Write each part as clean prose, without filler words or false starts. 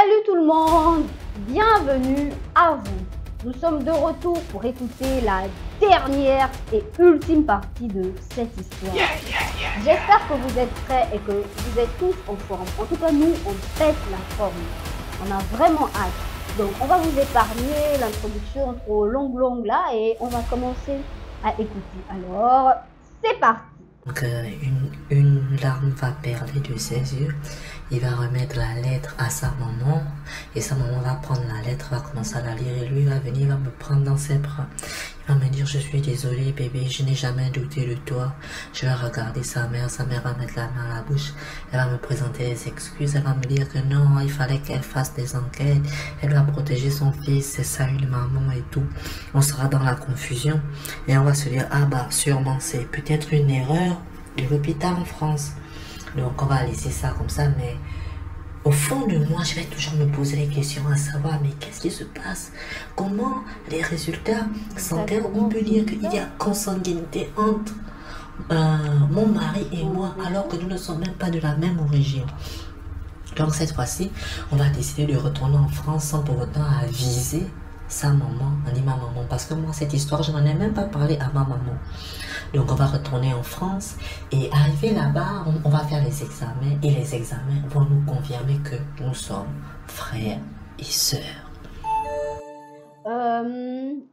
Salut tout le monde, bienvenue à vous. Nous sommes de retour pour écouter la dernière et ultime partie de cette histoire. J'espère que vous êtes prêts et que vous êtes tous en forme. En tout cas, nous, on pète la forme. On a vraiment hâte. Donc, on va vous épargner l'introduction trop longue là et on va commencer à écouter. Alors, c'est parti. Donc, une larme va perler de ses yeux. Il va remettre la lettre à sa maman et sa maman va prendre la lettre, va commencer à la lire et lui va venir, il va me prendre dans ses bras. Il va me dire: je suis désolé bébé, je n'ai jamais douté de toi. Je vais regarder sa mère va mettre la main à la bouche, elle va me présenter des excuses, elle va me dire que non, il fallait qu'elle fasse des enquêtes, elle va protéger son fils, c'est ça une maman et tout. On sera dans la confusion et on va se dire: ah bah sûrement c'est peut-être une erreur de l'hôpital en France. Donc on va laisser ça comme ça, mais au fond de moi, je vais toujours me poser les questions à savoir, mais qu'est-ce qui se passe? Comment les résultats sanguins, on peut dire qu'il y a consanguinité entre mon mari et moi, alors que nous ne sommes même pas de la même origine. Donc cette fois-ci, on va décider de retourner en France sans pour autant aviser sa maman, ni ma maman, parce que moi cette histoire, je n'en ai même pas parlé à ma maman. Donc on va retourner en France et arriver là-bas, on va faire les examens et les examens vont nous confirmer que nous sommes frères et sœurs.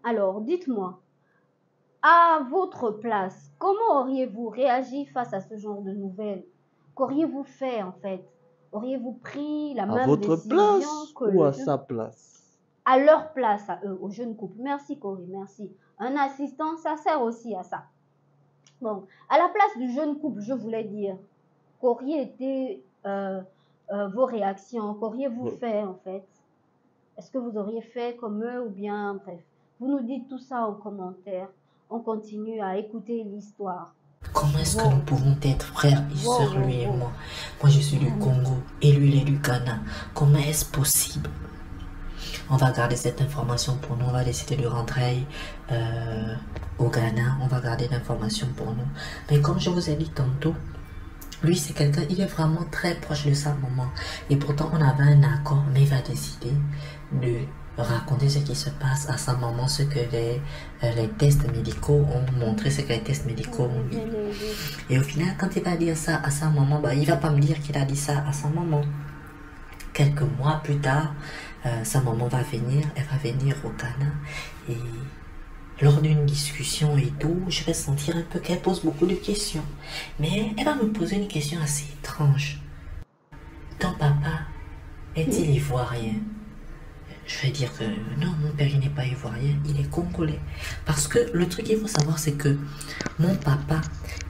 Alors, dites-moi, à votre place, comment auriez-vous réagi face à ce genre de nouvelles? Qu'auriez-vous fait en fait? Auriez-vous pris la même décision? À votre place ou à sa place? À leur place, à eux, aux jeunes couples. Merci Corey, merci. Un assistant, ça sert aussi à ça. Donc, à la place du jeune couple, je voulais dire, qu'auriez été vos réactions? Qu'auriez-vous fait en fait? Est-ce que vous auriez fait comme eux ou bien, bref, vous nous dites tout ça en commentaire. On continue à écouter l'histoire. Comment est-ce que nous pouvons être frères et sœurs, lui et moi? Moi, je suis du Congo et lui, il est du Ghana. Comment est-ce possible? On va garder cette information pour nous. On va décider de rentrer au Ghana. On va garder l'information pour nous. Mais comme je vous ai dit tantôt, lui, c'est quelqu'un, il est vraiment très proche de sa maman. Et pourtant, on avait un accord, mais il va décider de raconter ce qui se passe à sa maman, ce que les tests médicaux ont montré, ce que les tests médicaux ont dit. Et au final, quand il va dire ça à sa maman, bah, il va pas me dire qu'il a dit ça à sa maman. Quelques mois plus tard, sa maman va venir, elle va venir au Ghana et lors d'une discussion et tout, je vais sentir un peu qu'elle pose beaucoup de questions. Mais elle va me poser une question assez étrange. Ton papa est-il ivoirien? Je vais dire que non, mon père il n'est pas ivoirien, il est congolais. Parce que le truc qu'il faut savoir, c'est que mon papa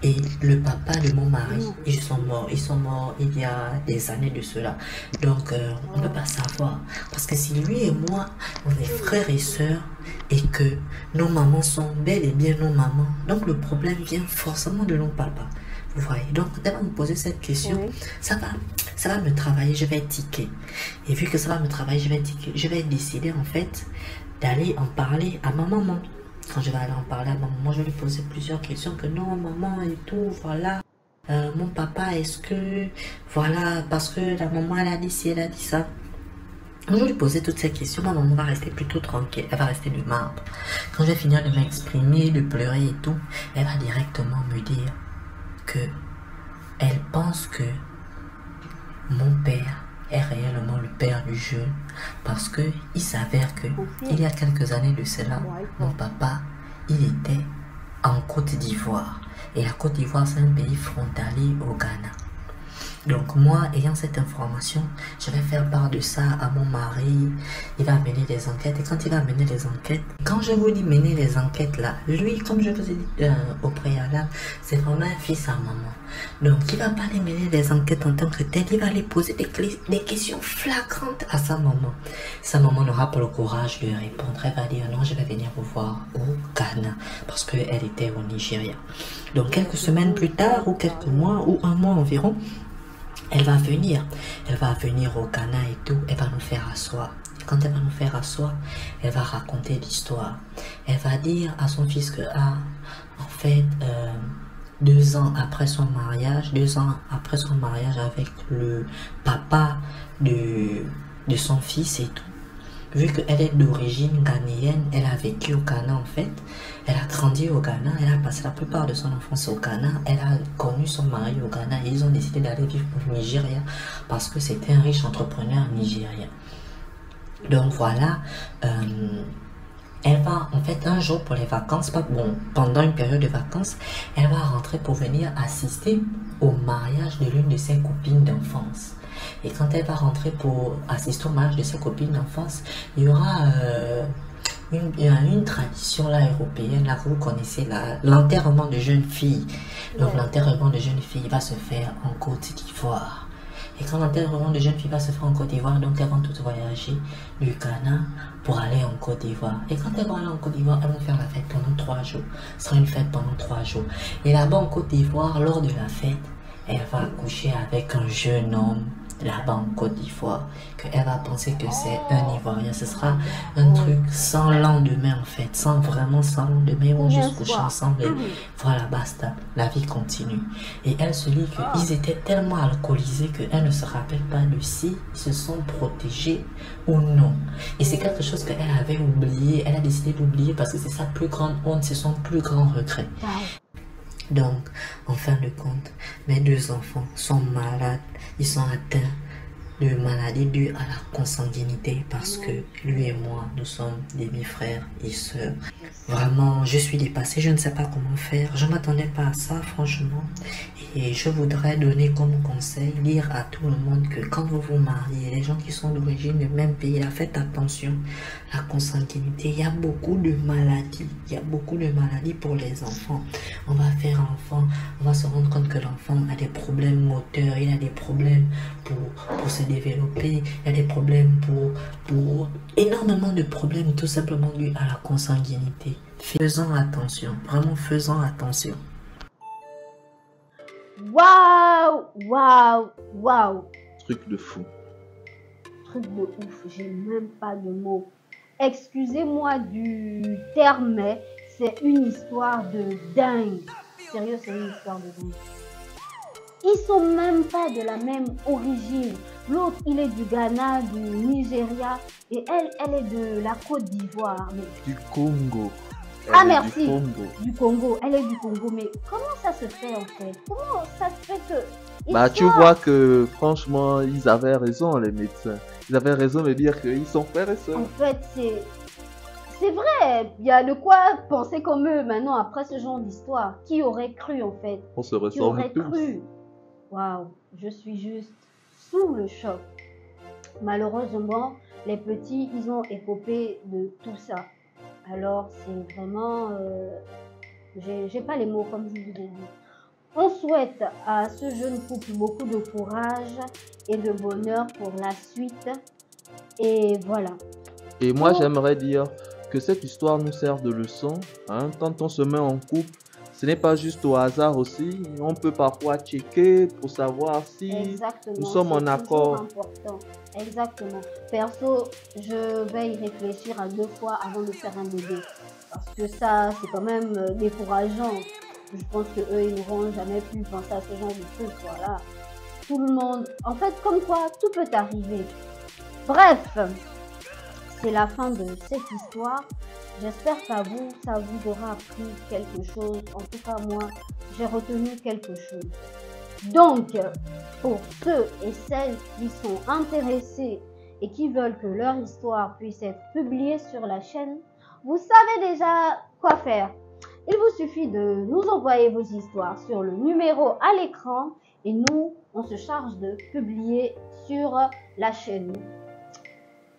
et le papa de mon mari, ils sont morts il y a des années de cela. Donc on ne peut pas savoir. Parce que si lui et moi, on est frères et sœurs, et que nos mamans sont bel et bien nos mamans, donc le problème vient forcément de nos papas. Vous voyez, donc elle va me poser cette question, ça va me travailler, je vais tiquer. Et vu que ça va me travailler, je vais tiquer, je vais décider en fait d'aller en parler à ma maman. Quand je vais aller en parler à ma maman, je vais lui poser plusieurs questions, que non maman et tout, voilà. Mon papa, est-ce que, voilà, parce que la maman elle a dit ci, elle a dit ça. Quand je vais lui poser toutes ces questions, ma maman va rester plutôt tranquille, elle va rester de marbre. Quand je vais finir de m'exprimer, de pleurer et tout, elle va directement me dire que elle pense que mon père est réellement le père du jeune parce que il s'avère que il y a quelques années de cela, mon papa, il était en Côte d'Ivoire et la Côte d'Ivoire c'est un pays frontalier au Ghana. Donc moi, ayant cette information, je vais faire part de ça à mon mari. Il va mener des enquêtes. Et quand il va mener les enquêtes, quand je vous dis mener les enquêtes là, lui, comme je vous ai dit au préalable, c'est vraiment un fils à maman. Donc il va pas les mener des enquêtes en tant que tel. Il va les poser des questions flagrantes à sa maman. Sa maman n'aura pas le courage de répondre. Elle va dire non, je vais venir vous voir au Ghana parce qu'elle était au Nigeria. Donc quelques semaines plus tard, ou quelques mois, ou un mois environ, elle va venir au Ghana et tout, elle va nous faire asseoir. Et quand elle va nous faire asseoir, elle va raconter l'histoire. Elle va dire à son fils que, en fait, 2 ans après son mariage avec le papa de son fils et tout. Vu qu'elle est d'origine ghanéenne, elle a vécu au Ghana en fait. Elle a grandi au Ghana, elle a passé la plupart de son enfance au Ghana. Elle a connu son mari au Ghana et ils ont décidé d'aller vivre au Nigeria parce que c'était un riche entrepreneur nigérien. Donc voilà, elle va en fait un jour pour les vacances, pendant une période de vacances, elle va rentrer pour venir assister au mariage de l'une de ses copines d'enfance. Et quand elle va rentrer pour assister au mariage de ses copines d'enfance, il y aura une tradition là européenne, là que vous connaissez, l'enterrement de jeunes filles. Donc l'enterrement de jeunes filles va se faire en Côte d'Ivoire. Et quand l'enterrement de jeunes filles va se faire en Côte d'Ivoire, donc elles vont toutes voyager du Ghana pour aller en Côte d'Ivoire. Et quand elles vont aller en Côte d'Ivoire, elles vont faire la fête pendant 3 jours. Ce sera une fête pendant 3 jours. Et là-bas en Côte d'Ivoire, lors de la fête, elle va coucher avec un jeune homme là-bas en Côte d'Ivoire, qu'elle va penser que c'est un Ivoirien. Ce sera un truc sans lendemain en fait, sans lendemain. Ils vont juste coucher ensemble et voilà, basta, la vie continue. Et elle se dit qu'ils étaient tellement alcoolisés qu'elle ne se rappelle pas de si ils se sont protégés ou non. Et c'est quelque chose qu'elle avait oublié, elle a décidé d'oublier parce que c'est sa plus grande honte, c'est son plus grand regret. Donc, en fin de compte, mes 2 enfants sont malades, ils sont atteints de maladies dues à la consanguinité parce que lui et moi, nous sommes demi-frères et sœurs. Vraiment, je suis dépassée, je ne sais pas comment faire, je ne m'attendais pas à ça, franchement. Et je voudrais donner comme conseil, dire à tout le monde que quand vous vous mariez, les gens qui sont d'origine du même pays, là, faites attention à la consanguinité. Il y a beaucoup de maladies, pour les enfants. On va faire un enfant, on va se rendre compte que l'enfant a des problèmes moteurs, il a des problèmes pour se développer, il y a des problèmes pour énormément de problèmes tout simplement dus à la consanguinité. Faisons attention, vraiment faisons attention. Waouh. Truc de fou. Truc de ouf, j'ai même pas de mots. Excusez-moi du terme, mais c'est une histoire de dingue. Sérieux, c'est une histoire de dingue. Ils sont même pas de la même origine. L'autre, il est du Ghana, du Nigeria, et elle est de la Côte d'Ivoire. Du Congo. Merci. Du Congo. Elle est du Congo. Mais comment ça se fait en fait? Comment ça se fait que... tu vois que franchement, ils avaient raison, les médecins. Ils avaient raison de dire qu'ils sont frères et sœurs. En fait, c'est vrai. Il y a de quoi penser comme eux maintenant après ce genre d'histoire. Qui aurait cru en fait? On se ressemble tous. Waouh, je suis juste sous le choc. Malheureusement, les petits, ils ont écopé de tout ça. Alors, c'est vraiment... j'ai pas les mots comme je vous ai dit. On souhaite à ce jeune couple beaucoup de courage et de bonheur pour la suite. Et voilà. Et moi, j'aimerais dire que cette histoire nous sert de leçon. Hein, quand on se met en couple, ce n'est pas juste au hasard aussi. On peut parfois checker pour savoir si nous sommes en accord. Important. Exactement. Perso, je vais y réfléchir à 2 fois avant de faire un bébé. Parce que ça, c'est quand même décourageant. Je pense qu'eux, ils n'auront jamais pu penser à ce genre de trucs. Voilà. Tout le monde... En fait, comme quoi, tout peut arriver. Bref, c'est la fin de cette histoire. J'espère qu'à vous, ça vous aura appris quelque chose. En tout cas, moi, j'ai retenu quelque chose. Donc, pour ceux et celles qui sont intéressés et qui veulent que leur histoire puisse être publiée sur la chaîne, vous savez déjà quoi faire. Il vous suffit de nous envoyer vos histoires sur le numéro à l'écran et nous, on se charge de publier sur la chaîne.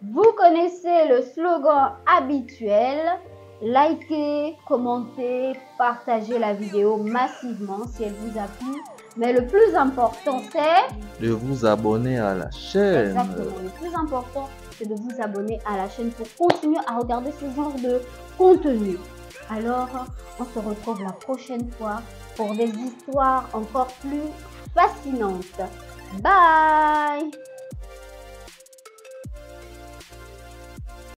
Vous connaissez le slogan habituel, likez, commentez, partagez la vidéo massivement si elle vous a plu. Mais le plus important, c'est de vous abonner à la chaîne. Exactement, le plus important, c'est de vous abonner à la chaîne pour continuer à regarder ce genre de contenu. Alors, on se retrouve la prochaine fois pour des histoires encore plus fascinantes. Bye!